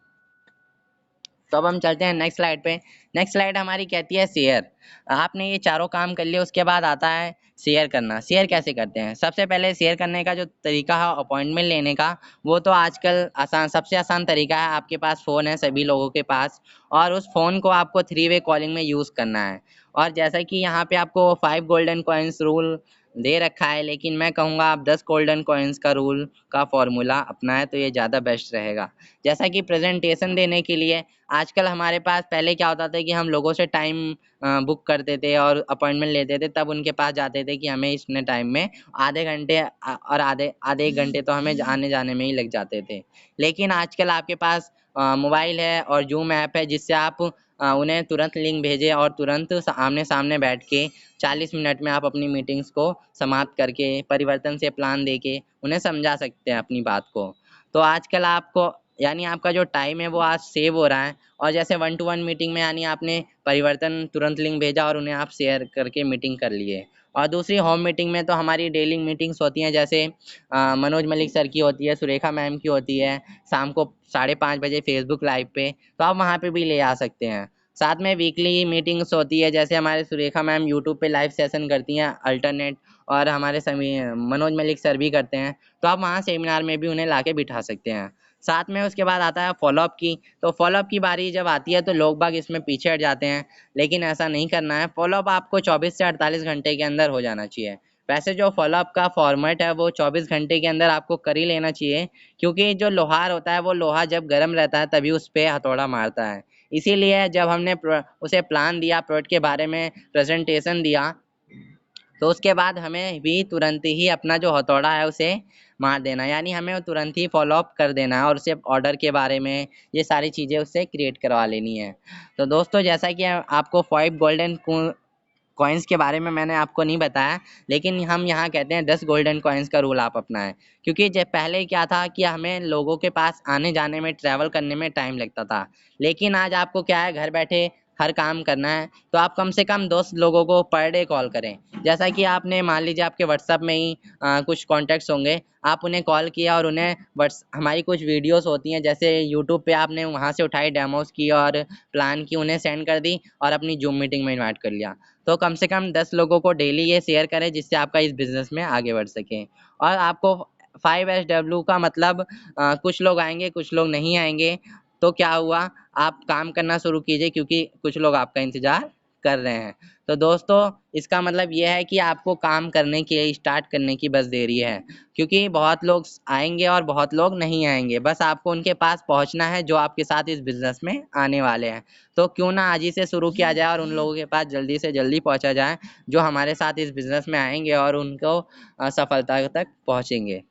तो अब हम चलते हैं नेक्स्ट स्लाइड पे। नेक्स्ट स्लाइड हमारी कहती है शेयर। आपने ये चारों काम कर लिए, उसके बाद आता है शेयर करना। शेयर कैसे करते हैं? सबसे पहले शेयर करने का जो तरीका है अपॉइंटमेंट लेने का, वो तो आजकल सबसे आसान तरीका है। आपके पास फ़ोन है सभी लोगों के पास, और उस फ़ोन को आपको 3 वे कॉलिंग में यूज़ करना है। और जैसा कि यहाँ पे आपको 5 गोल्डन कॉइन्स रूल दे रखा है, लेकिन मैं कहूँगा आप 10 गोल्डन कॉइन्स का रूल का फॉर्मूला अपनाएं तो ये ज़्यादा बेस्ट रहेगा। जैसा कि प्रेजेंटेशन देने के लिए आजकल हमारे पास, पहले क्या होता था कि हम लोगों से टाइम बुक करते थे और अपॉइंटमेंट लेते थे, तब उनके पास जाते थे कि हमें इतने टाइम में आधे घंटे और आधे आधे 1 घंटे तो हमें आने जाने में ही लग जाते थे। लेकिन आजकल आपके पास मोबाइल है और जूम ऐप है, जिससे आप उन्हें तुरंत लिंक भेजें और तुरंत आमने सामने बैठ के 40 मिनट में आप अपनी मीटिंग्स को समाप्त करके परिवर्तन से प्लान दे के उन्हें समझा सकते हैं अपनी बात को। तो आजकल आपको यानी आपका जो टाइम है वो आज सेव हो रहा है। और जैसे 1 to 1 मीटिंग में यानी आपने परिवर्तन तुरंत लिंक भेजा और उन्हें आप शेयर करके मीटिंग कर लिए। और दूसरी होम मीटिंग में तो हमारी डेली मीटिंग्स होती हैं, जैसे मनोज मलिक सर की होती है, सुरेखा मैम की होती है, शाम को 5:30 बजे फेसबुक लाइव पे, तो आप वहाँ पे भी ले आ सकते हैं। साथ में वीकली मीटिंग्स होती है, जैसे हमारे सुरेखा मैम यूट्यूब पे लाइव सेशन करती हैं अल्टरनेट, और हमारे सभी मनोज मलिक सर भी करते हैं, तो आप वहाँ सेमिनार में भी उन्हें ला के बिठा सकते हैं। साथ में उसके बाद आता है फॉलोअप की। तो फॉलोअप की बारी जब आती है तो लोग बाग इसमें पीछे हट जाते हैं, लेकिन ऐसा नहीं करना है। फॉलोअप आपको 24 से 48 घंटे के अंदर हो जाना चाहिए। वैसे जो फॉलोअप का फॉर्मेट है वो 24 घंटे के अंदर आपको कर ही लेना चाहिए, क्योंकि जो लोहार होता है वो लोहा जब गर्म रहता है तभी उस पे हथौड़ा मारता है। इसीलिए जब हमने उसे प्लान दिया, प्रोडक्ट के बारे में प्रेजेंटेशन दिया, तो उसके बाद हमें भी तुरंत ही अपना जो हथौड़ा है उसे मार देना है, यानी हमें तुरंत ही फॉलो अप कर देना है और उसे ऑर्डर के बारे में ये सारी चीज़ें उससे क्रिएट करवा लेनी है। तो दोस्तों, जैसा कि आपको 5 गोल्डन कॉइन्स के बारे में मैंने आपको नहीं बताया, लेकिन हम यहाँ कहते हैं 10 गोल्डन कॉइन्स का रूल आप अपनाएं। क्योंकि जब पहले क्या था कि हमें लोगों के पास आने जाने में, ट्रैवल करने में टाइम लगता था, लेकिन आज आपको क्या है, घर बैठे हर काम करना है, तो आप कम से कम 10 लोगों को पर डे कॉल करें। जैसा कि आपने मान लीजिए आपके व्हाट्सएप में ही कुछ कॉन्टैक्ट्स होंगे, आप उन्हें कॉल किया और उन्हें हमारी कुछ वीडियोस होती हैं, जैसे यूट्यूब पे आपने वहाँ से उठाई डेमोस की और प्लान की, उन्हें सेंड कर दी और अपनी जूम मीटिंग में इन्वाइट कर लिया। तो कम से कम 10 लोगों को डेली ये शेयर करें, जिससे आपका इस बिज़नेस में आगे बढ़ सके। और आपको 5SW का मतलब कुछ लोग आएँगे, कुछ लोग नहीं आएँगे, तो क्या हुआ, आप काम करना शुरू कीजिए, क्योंकि कुछ लोग आपका इंतज़ार कर रहे हैं। तो दोस्तों, इसका मतलब ये है कि आपको काम करने की, स्टार्ट करने की बस देरी है, क्योंकि बहुत लोग आएँगे और बहुत लोग नहीं आएँगे। बस आपको उनके पास पहुँचना है जो आपके साथ इस बिज़नेस में आने वाले हैं। तो क्यों ना आज ही से शुरू किया जाए और उन लोगों के पास जल्दी से जल्दी पहुँचा जाए जो हमारे साथ इस बिज़नेस में आएँगे और उनको सफलता तक पहुँचेंगे।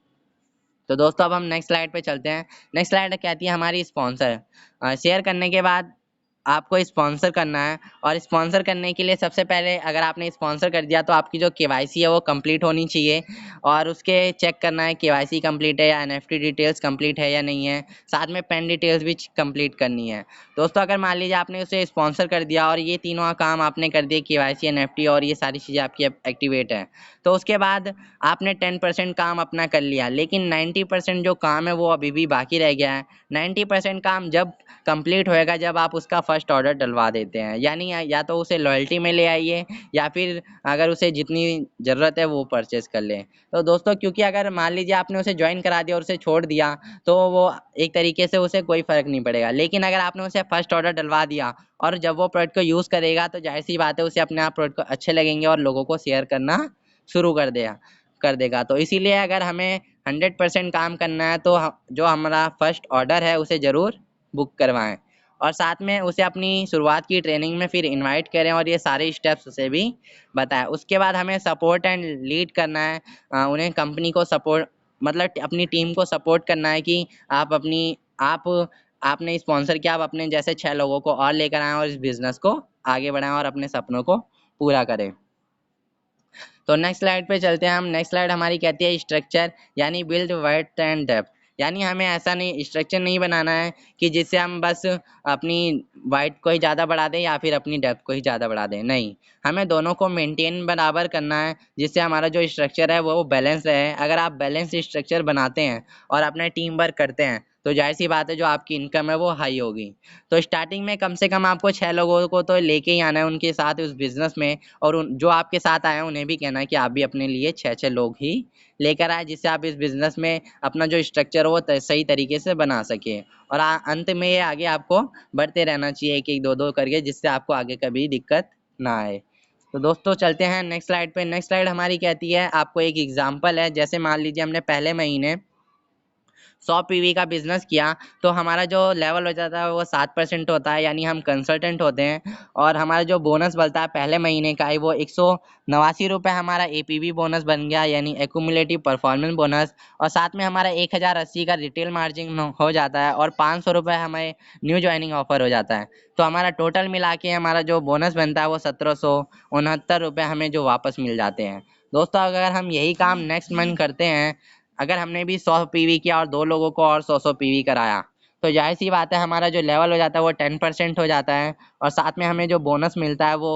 तो दोस्तों, अब हम नेक्स्ट स्लाइड पे चलते हैं। नेक्स्ट स्लाइड कहती है हमारी स्पॉन्सर। शेयर करने के बाद आपको स्पॉन्सर करना है, और स्पॉन्सर करने के लिए सबसे पहले अगर आपने स्पॉन्सर कर दिया तो आपकी जो केवाईसी है वो कंप्लीट होनी चाहिए, और उसके चेक करना है केवाईसी कंप्लीट है या एनएफटी डिटेल्स कंप्लीट है या नहीं है। साथ में पेन डिटेल्स भी कंप्लीट करनी है। दोस्तों, अगर मान लीजिए आपने उसे स्पॉन्सर कर दिया और ये तीनों काम आपने कर दिए, केवाईसी, एनएफटी और ये सारी चीज़ें आपकी एक्टिवेट है, तो उसके बाद आपने 10% काम अपना कर लिया, लेकिन 90% जो काम है वो अभी भी बाकी रह गया है। 90% काम जब कंप्लीट होएगा, जब आप उसका फर्स्ट ऑर्डर डलवा देते हैं। यानी या तो उसे लॉयल्टी में ले आइए या फिर अगर उसे जितनी ज़रूरत है वो परचेस कर लें। तो दोस्तों क्योंकि अगर मान लीजिए आपने उसे ज्वाइन करा दिया और उसे छोड़ दिया तो वो एक तरीके से उसे कोई फ़र्क नहीं पड़ेगा। लेकिन अगर आपने उसे फर्स्ट ऑर्डर डलवा दिया और जब वो प्रोडक्ट को यूज़ करेगा तो ज़ाहिर सी बात है उसे अपने आप प्रोडक्ट को अच्छे लगेंगे और लोगों को शेयर करना शुरू कर देगा। तो इसीलिए अगर हमें 100% काम करना है तो जो हमारा फर्स्ट ऑर्डर है उसे ज़रूर बुक करवाएं और साथ में उसे अपनी शुरुआत की ट्रेनिंग में फिर इनवाइट करें और ये सारे स्टेप्स उसे भी बताएं। उसके बाद हमें सपोर्ट एंड लीड करना है, उन्हें कंपनी को सपोर्ट मतलब अपनी टीम को सपोर्ट करना है कि आप आपने स्पॉन्सर किया, आप अपने जैसे 6 लोगों को और लेकर आएं और इस बिज़नेस को आगे बढ़ाएं और अपने सपनों को पूरा करें। तो नेक्स्ट स्लाइड पे चलते हैं हम। नेक्स्ट स्लाइड हमारी कहती है स्ट्रक्चर, यानी बिल्ड वाइड एंड डेप्थ। यानी हमें ऐसा नहीं स्ट्रक्चर नहीं बनाना है कि जिससे हम बस अपनी वाइड को ही ज़्यादा बढ़ा दें या फिर अपनी डेप्थ को ही ज़्यादा बढ़ा दें। नहीं, हमें दोनों को मेंटेन बराबर करना है जिससे हमारा जो स्ट्रक्चर है वो बैलेंस रहे। अगर आप बैलेंस स्ट्रक्चर बनाते हैं और अपने टीम वर्क करते हैं तो जाहिर सी बात है जो आपकी इनकम है वो हाई होगी। तो स्टार्टिंग में कम से कम आपको 6 लोगों को तो लेके ही आना है उनके साथ उस बिज़नेस में, और जो आपके साथ आए हैं उन्हें भी कहना है कि आप भी अपने लिए 6-6 लोग ही लेकर आए जिससे आप इस बिज़नेस में अपना जो स्ट्रक्चर है वो सही तरीके से बना सकें। और अंत में ये आगे आपको बढ़ते रहना चाहिए एक-एक, दो-दो करके, जिससे आपको आगे कभी दिक्कत ना आए। तो दोस्तों चलते हैं नेक्स्ट स्लाइड पे। नेक्स्ट स्लाइड हमारी कहती है, आपको एक एग्जांपल है, जैसे मान लीजिए हमने पहले महीने 100 पीवी का बिजनेस किया तो हमारा जो लेवल हो जाता है वो 7% होता है, यानी हम कंसल्टेंट होते हैं। और हमारा जो बोनस बनता है पहले महीने का ही वो 189 रुपये हमारा एपीवी बोनस बन गया, यानी एक्यूमुलेटिव परफॉर्मेंस बोनस। और साथ में हमारा 1080 का रिटेल मार्जिन हो जाता है और 500 रुपये हमें न्यू ज्वाइनिंग ऑफर हो जाता है। तो हमारा टोटल मिला के हमारा जो बोनस बनता है वो 1769 रुपये हमें जो वापस मिल जाते हैं। दोस्तों अगर हम यही काम नेक्स्ट मंथ करते हैं, अगर हमने भी 100 पीवी किया और 2 लोगों को और 100 पीवी कराया तो जाहिर सी बात है हमारा जो लेवल हो जाता है वो 10% हो जाता है। और साथ में हमें जो बोनस मिलता है वो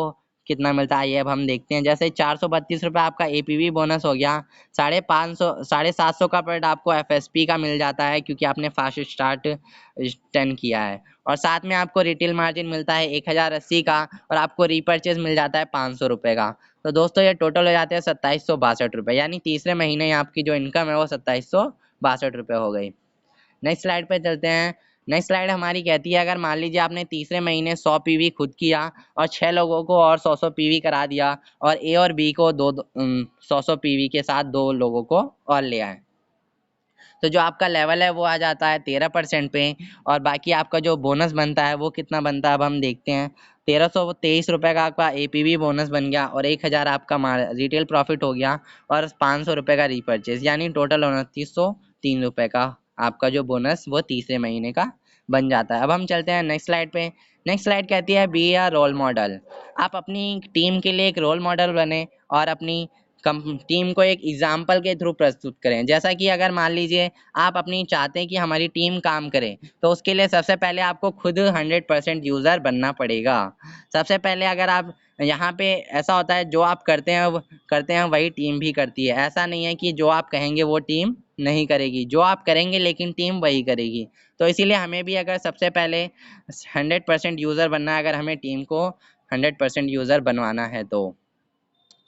कितना मिलता है ये अब हम देखते हैं। जैसे 432 रुपये आपका एपीवी बोनस हो गया, 750 का पॉइंट आपको एफएसपी का मिल जाता है क्योंकि आपने फास्ट स्टार्ट 10 किया है। और साथ में आपको रिटेल मार्जिन मिलता है 1080 का और आपको रीपरचेज मिल जाता है 500 रुपये का। तो दोस्तों ये टोटल हो जाते हैं 2762 रुपये, यानी तीसरे महीने आपकी जो इनकम है वो 2762 रुपये हो गई। नेक्स्ट स्लाइड पे चलते हैं। नेक्स्ट स्लाइड हमारी कहती है, अगर मान लीजिए आपने तीसरे महीने 100 पीवी खुद किया और 6 लोगों को और 100 पीवी करा दिया और ए और बी को 100 पीवी के साथ 2 लोगों को और ले आए, तो जो आपका लेवल है वो आ जाता है 13% पे। और बाकी आपका जो बोनस बनता है वो कितना बनता है अब हम देखते हैं। 1323 रुपये का आपका एपीवी बोनस बन गया और 1000 आपका रिटेल प्रॉफिट हो गया और 500 रुपये का रीपरचेज, यानी टोटल 2903 रुपये का आपका जो बोनस वो तीसरे महीने का बन जाता है। अब हम चलते हैं नेक्स्ट स्लाइड पे। नेक्स्ट स्लाइड कहती है बी अ रोल मॉडल। आप अपनी टीम के लिए एक रोल मॉडल बने और अपनी टीम को एक एग्जाम्पल के थ्रू प्रस्तुत करें। जैसा कि अगर मान लीजिए आप अपनी चाहते हैं कि हमारी टीम काम करे तो उसके लिए सबसे पहले आपको खुद 100% यूज़र बनना पड़ेगा। सबसे पहले अगर आप यहाँ पे ऐसा होता है जो आप करते हैं वही टीम भी करती है। ऐसा नहीं है कि जो आप कहेंगे वो टीम नहीं करेगी, जो आप करेंगे लेकिन टीम वही करेगी। तो इसीलिए हमें भी अगर सबसे पहले 100% यूज़र बनना है, अगर हमें टीम को 100% यूज़र बनवाना है तो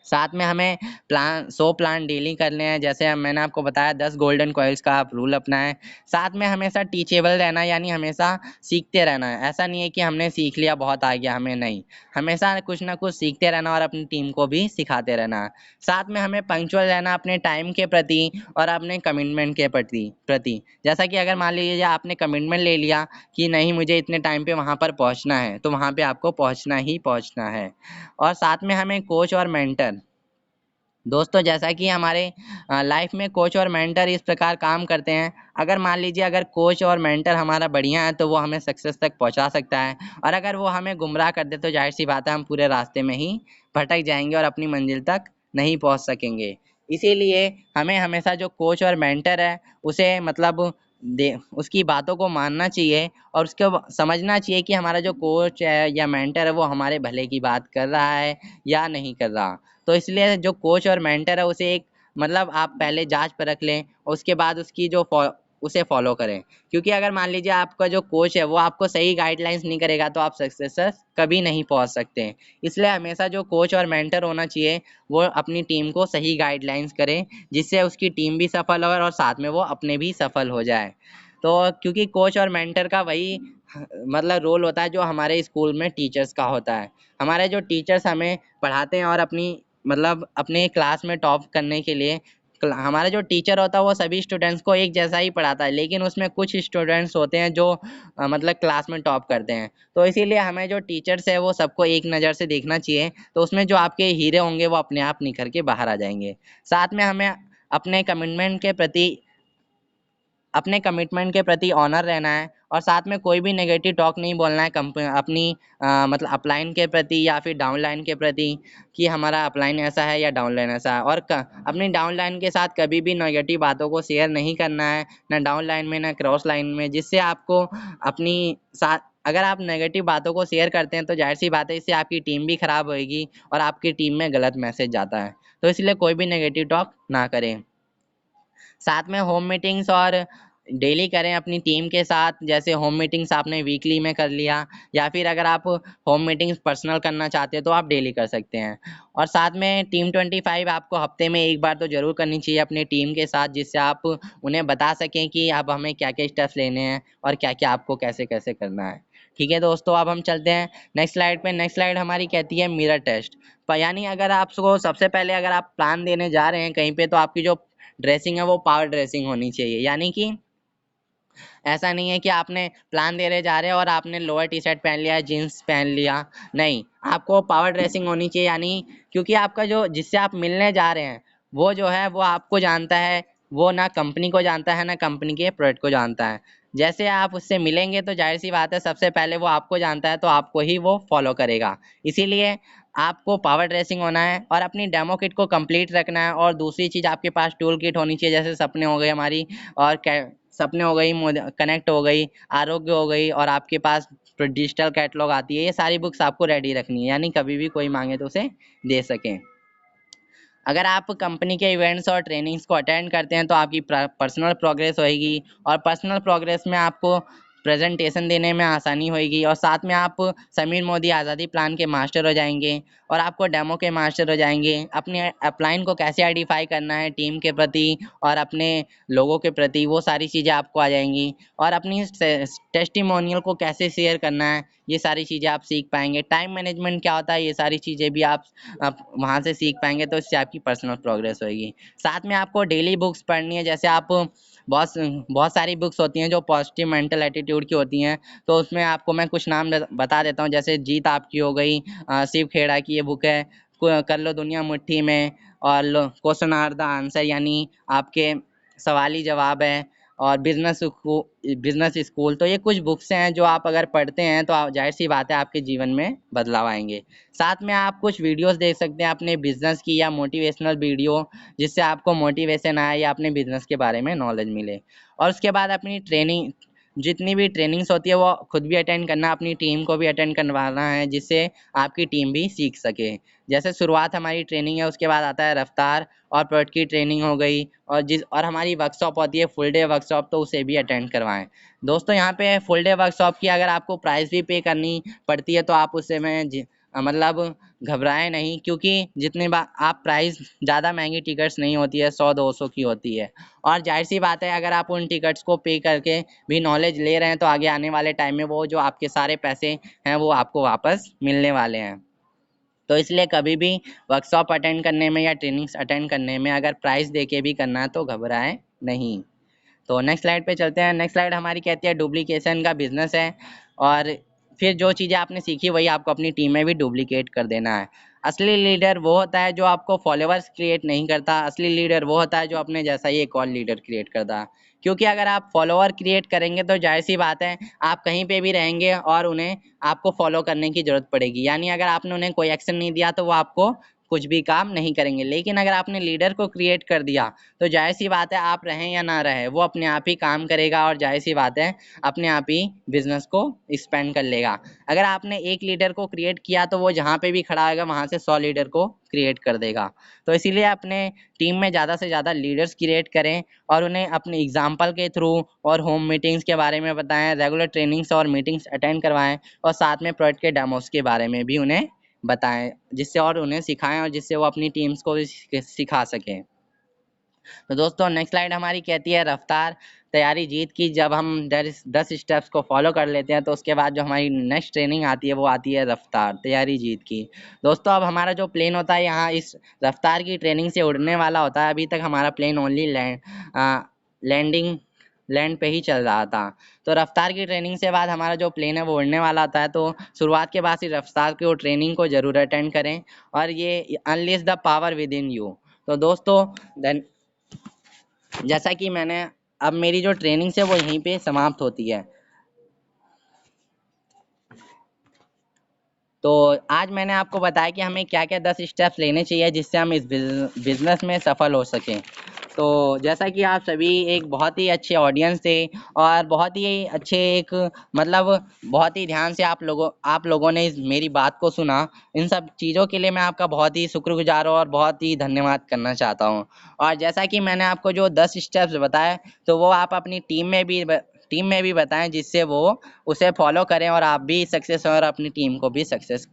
साथ में हमें 100 प्लान डेली करने हैं। जैसे मैंने आपको बताया 10 गोल्डन कॉइल्स का आप रूल अपनाएं। साथ में हमेशा टीचेबल रहना, यानी हमेशा सीखते रहना है। ऐसा नहीं है कि हमने सीख लिया बहुत आ गया, हमें नहीं, हमेशा कुछ ना कुछ सीखते रहना और अपनी टीम को भी सिखाते रहना। साथ में हमें पंक्चुअल रहना अपने टाइम के प्रति और अपने कमिटमेंट के प्रति। जैसा कि अगर मान लीजिए आपने कमिटमेंट ले लिया कि नहीं मुझे इतने टाइम पे वहाँ पर पहुँचना है तो वहाँ पे आपको पहुँचना है। और साथ में हमें कोच और मेंटर, दोस्तों जैसा कि हमारे लाइफ में कोच और मेंटर इस प्रकार काम करते हैं। अगर मान लीजिए अगर कोच और मेंटर हमारा बढ़िया है तो वो हमें सक्सेस तक पहुंचा सकता है, और अगर वो हमें गुमराह कर दे तो जाहिर सी बात है हम पूरे रास्ते में ही भटक जाएंगे और अपनी मंजिल तक नहीं पहुंच सकेंगे। इसीलिए हमें हमेशा जो कोच और मेंटर है उसे मतलब उसकी बातों को मानना चाहिए और उसको समझना चाहिए कि हमारा जो कोच है या मेंटर है वो हमारे भले की बात कर रहा है या नहीं कर रहा। तो इसलिए जो कोच और मेंटर है उसे एक मतलब आप पहले जांच परख लें और उसके बाद उसकी जो उसे फॉलो करें, क्योंकि अगर मान लीजिए आपका जो कोच है वो आपको सही गाइडलाइंस नहीं करेगा तो आप सक्सेस कभी नहीं पहुंच सकते हैं। इसलिए हमेशा जो कोच और मेंटर होना चाहिए वो अपनी टीम को सही गाइडलाइंस करे, जिससे उसकी टीम भी सफल हो और साथ में वो अपने भी सफल हो जाए। तो क्योंकि कोच और मेंटर का वही मतलब रोल होता है जो हमारे स्कूल में टीचर्स का होता है। हमारे जो टीचर्स हमें पढ़ाते हैं और अपनी मतलब अपने क्लास में टॉप करने के लिए हमारा जो टीचर होता है वो सभी स्टूडेंट्स को एक जैसा ही पढ़ाता है, लेकिन उसमें कुछ स्टूडेंट्स होते हैं जो मतलब क्लास में टॉप करते हैं। तो इसीलिए हमें जो टीचर्स है वो सबको एक नज़र से देखना चाहिए, तो उसमें जो आपके हीरे होंगे वो अपने आप निखर के बाहर आ जाएंगे। साथ में हमें अपने कमिटमेंट के प्रति ऑनर रहना है और साथ में कोई भी नेगेटिव टॉक नहीं बोलना है अपनी मतलब अपलाइन के प्रति या फिर डाउनलाइन के प्रति कि हमारा अपलाइन ऐसा है या डाउनलाइन ऐसा है। और अपनी डाउनलाइन के साथ कभी भी नेगेटिव बातों को शेयर नहीं करना है, ना डाउनलाइन में ना क्रॉस लाइन में, जिससे आपको अपनी साथ अगर आप नेगेटिव बातों को शेयर करते हैं तो जाहिर सी बात है इससे आपकी टीम भी खराब होएगी और आपकी टीम में गलत मैसेज जाता है। तो इसलिए कोई भी नेगेटिव टॉक ना करें। साथ में होम मीटिंग्स और डेली करें अपनी टीम के साथ, जैसे होम मीटिंग्स आपने वीकली में कर लिया या फिर अगर आप होम मीटिंग्स पर्सनल करना चाहते हैं तो आप डेली कर सकते हैं। और साथ में टीम 25 आपको हफ्ते में एक बार तो ज़रूर करनी चाहिए अपनी टीम के साथ, जिससे आप उन्हें बता सकें कि अब हमें क्या क्या स्टेप्स लेने हैं और क्या क्या आपको कैसे कैसे करना है। ठीक है दोस्तों, अब हम चलते हैं नेक्स्ट स्लाइड पे। नेक्स्ट स्लाइड हमारी कहती है मिरर टेस्ट। यानी अगर आपको सबसे पहले अगर आप प्लान देने जा रहे हैं कहीं पे तो आपकी जो ड्रेसिंग है वो पावर ड्रेसिंग होनी चाहिए। यानी कि ऐसा नहीं है कि आपने प्लान दे रहे जा रहे हैं और आपने लोअर टी शर्ट पहन लिया, जीन्स पहन लिया, नहीं, आपको पावर ड्रेसिंग होनी चाहिए। यानी क्योंकि आपका जो जिससे आप मिलने जा रहे हैं वो जो है वो आपको जानता है, वो ना कंपनी को जानता है ना कंपनी के प्रोडक्ट को जानता है। जैसे आप उससे मिलेंगे तो जाहिर सी बात है सबसे पहले वो आपको जानता है तो आपको ही वो फॉलो करेगा। इसीलिए आपको पावर ड्रेसिंग होना है और अपनी डेमो किट को कंप्लीट रखना है। और दूसरी चीज़ आपके पास टूल किट होनी चाहिए, जैसे सपने हो गए हमारी और सपने हो गई, कनेक्ट हो गई, आरोग्य हो गई और आपके पास डिजिटल कैटलॉग आती है। ये सारी बुक्स आपको रेडी रखनी है, यानी कभी भी कोई मांगे तो उसे दे सकें। अगर आप कंपनी के इवेंट्स और ट्रेनिंग्स को अटेंड करते हैं तो आपकी पर्सनल प्रोग्रेस होएगी और पर्सनल प्रोग्रेस में आपको प्रेजेंटेशन देने में आसानी होएगी और साथ में आप समीर मोदी आज़ादी प्लान के मास्टर हो जाएंगे और आपको डेमो के मास्टर हो जाएंगे। अपने अपलाइन को कैसे आइडेंटिफाई करना है टीम के प्रति और अपने लोगों के प्रति, वो सारी चीज़ें आपको आ जाएंगी। और अपनी टेस्टिमोनियल को कैसे शेयर करना है ये सारी चीज़ें आप सीख पाएंगे। टाइम मैनेजमेंट क्या होता है ये सारी चीज़ें भी आप वहाँ से सीख पाएंगे, तो इससे आपकी पर्सनल प्रोग्रेस होगी। साथ में आपको डेली बुक्स पढ़नी है, जैसे आप बहुत बहुत सारी बुक्स होती हैं जो पॉजिटिव मेंटल एटीट्यूड की होती हैं, तो उसमें आपको मैं कुछ नाम बता देता हूँ। जैसे जीत आपकी हो गई, शिव खेड़ा की ये बुक है, कर लो दुनिया मुट्ठी में, और क्वेश्चन आर द आंसर यानी आपके सवाली जवाब है, और बिजनेस स्कूल। तो ये कुछ बुक्स हैं जो आप अगर पढ़ते हैं तो जाहिर सी बात है आपके जीवन में बदलाव आएंगे। साथ में आप कुछ वीडियोस देख सकते हैं अपने बिजनेस की या मोटिवेशनल वीडियो, जिससे आपको मोटिवेशन आए या अपने बिजनेस के बारे में नॉलेज मिले। और उसके बाद अपनी ट्रेनिंग, जितनी भी ट्रेनिंग्स होती है वो खुद भी अटेंड करना, अपनी टीम को भी अटेंड करवाना है, जिससे आपकी टीम भी सीख सके। जैसे शुरुआत हमारी ट्रेनिंग है, उसके बाद आता है रफ्तार और प्रोडक्ट की ट्रेनिंग हो गई, और हमारी वर्कशॉप होती है फुल डे वर्कशॉप, तो उसे भी अटेंड करवाएं। दोस्तों यहाँ पे फुल डे वर्कशॉप की अगर आपको प्राइस भी पे करनी पड़ती है तो आप उससे मतलब घबराएं नहीं, क्योंकि जितनी बार आप प्राइस ज़्यादा महंगी टिकट्स नहीं होती है, 100-200 की होती है। और जाहिर सी बात है अगर आप उन टिकट्स को पे करके भी नॉलेज ले रहे हैं तो आगे आने वाले टाइम में वो जो आपके सारे पैसे हैं वो आपको वापस मिलने वाले हैं। तो इसलिए कभी भी वर्कशॉप अटेंड करने में या ट्रेनिंग्स अटेंड करने में अगर प्राइस दे के भी करना है तो घबराएं नहीं। तो नेक्स्ट स्लाइड पे चलते हैं। नेक्स्ट स्लाइड हमारी कहती है डुप्लीकेशन का बिजनेस है, और फिर जो चीज़ें आपने सीखी वही आपको अपनी टीम में भी डुप्लीकेट कर देना है। असली लीडर वो होता है जो आपको फॉलोअर्स क्रिएट नहीं करता, असली लीडर वो होता है जो अपने जैसा ही एक और लीडर क्रिएट करता है। क्योंकि अगर आप फॉलोअर क्रिएट करेंगे तो जाहिर सी बात है आप कहीं पे भी रहेंगे और उन्हें आपको फॉलो करने की ज़रूरत पड़ेगी। यानी अगर आपने उन्हें कोई एक्शन नहीं दिया तो वो आपको कुछ भी काम नहीं करेंगे। लेकिन अगर आपने लीडर को क्रिएट कर दिया तो जाहिर सी बात है, आप रहें या ना रहें, वो अपने आप ही काम करेगा और जाहिर सी बात है अपने आप ही बिजनेस को एक्सपेंड कर लेगा। अगर आपने एक लीडर को क्रिएट किया तो वो जहाँ पे भी खड़ा होगा वहाँ से 100 लीडर को क्रिएट कर देगा। तो इसीलिए अपने टीम में ज़्यादा से ज़्यादा लीडर्स क्रिएट करें और उन्हें अपने एग्जाम्पल के थ्रू और होम मीटिंग्स के बारे में बताएं, रेगुलर ट्रेनिंग्स और मीटिंग्स अटेंड करवाएं और साथ में प्रोडक्ट के डेमोस के बारे में भी उन्हें बताएं, जिससे और उन्हें सिखाएं और जिससे वो अपनी टीम्स को भी सिखा सकें। तो दोस्तों नेक्स्ट स्लाइड हमारी कहती है रफ्तार तैयारी जीत की। जब हम 10 स्टेप्स को फॉलो कर लेते हैं तो उसके बाद जो हमारी नेक्स्ट ट्रेनिंग आती है वो आती है रफ्तार तैयारी जीत की। दोस्तों अब हमारा जो प्लेन होता है यहाँ इस रफ्तार की ट्रेनिंग से उड़ने वाला होता है। अभी तक हमारा प्लेन ओनली लैंड पे ही चल रहा था। तो रफ्तार की ट्रेनिंग से बाद हमारा जो प्लेन है वो उड़ने वाला होता है। तो शुरुआत के बाद ही रफ्तार की ट्रेनिंग को जरूर अटेंड करें और ये unleash the power with in you. तो दोस्तों जैसा कि मैंने अब मेरी जो ट्रेनिंग है वो यहीं पे समाप्त होती है। तो आज मैंने आपको बताया कि हमें क्या क्या 10 स्टेप्स लेने चाहिए जिससे हम इस बिजनेस में सफल हो सकें। तो जैसा कि आप सभी एक बहुत ही अच्छे ऑडियंस थे और बहुत ही अच्छे एक मतलब बहुत ही ध्यान से आप लोगों ने मेरी बात को सुना। इन सब चीज़ों के लिए मैं आपका बहुत ही शुक्रगुजार हूँ और बहुत ही धन्यवाद करना चाहता हूँ। और जैसा कि मैंने आपको जो 10 स्टेप्स बताए तो वो आप अपनी टीम में भी बताएं जिससे वो उसे फॉलो करें और आप भी सक्सेस हों और अपनी टीम को भी सक्सेस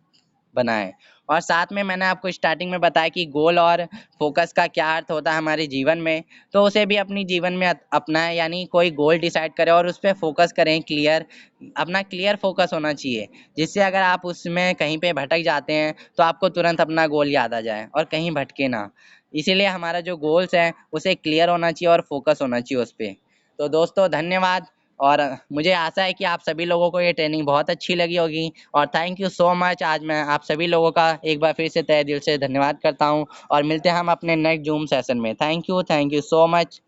बनाएं। और साथ में मैंने आपको स्टार्टिंग में बताया कि गोल और फोकस का क्या अर्थ होता है हमारे जीवन में, तो उसे भी अपनी जीवन में अपनाएं। यानी कोई गोल डिसाइड करें और उस पर फोकस करें, अपना क्लियर फोकस होना चाहिए, जिससे अगर आप उसमें कहीं पे भटक जाते हैं तो आपको तुरंत अपना गोल याद आ जाए और कहीं भटके ना। इसीलिए हमारा जो गोल्स है उसे क्लियर होना चाहिए और फोकस होना चाहिए उस पर। तो दोस्तों धन्यवाद और मुझे आशा है कि आप सभी लोगों को ये ट्रेनिंग बहुत अच्छी लगी होगी और थैंक यू सो मच। आज मैं आप सभी लोगों का एक बार फिर से तहे दिल से धन्यवाद करता हूँ और मिलते हैं हम अपने नेक्स्ट जूम सेशन में। Thank you so much.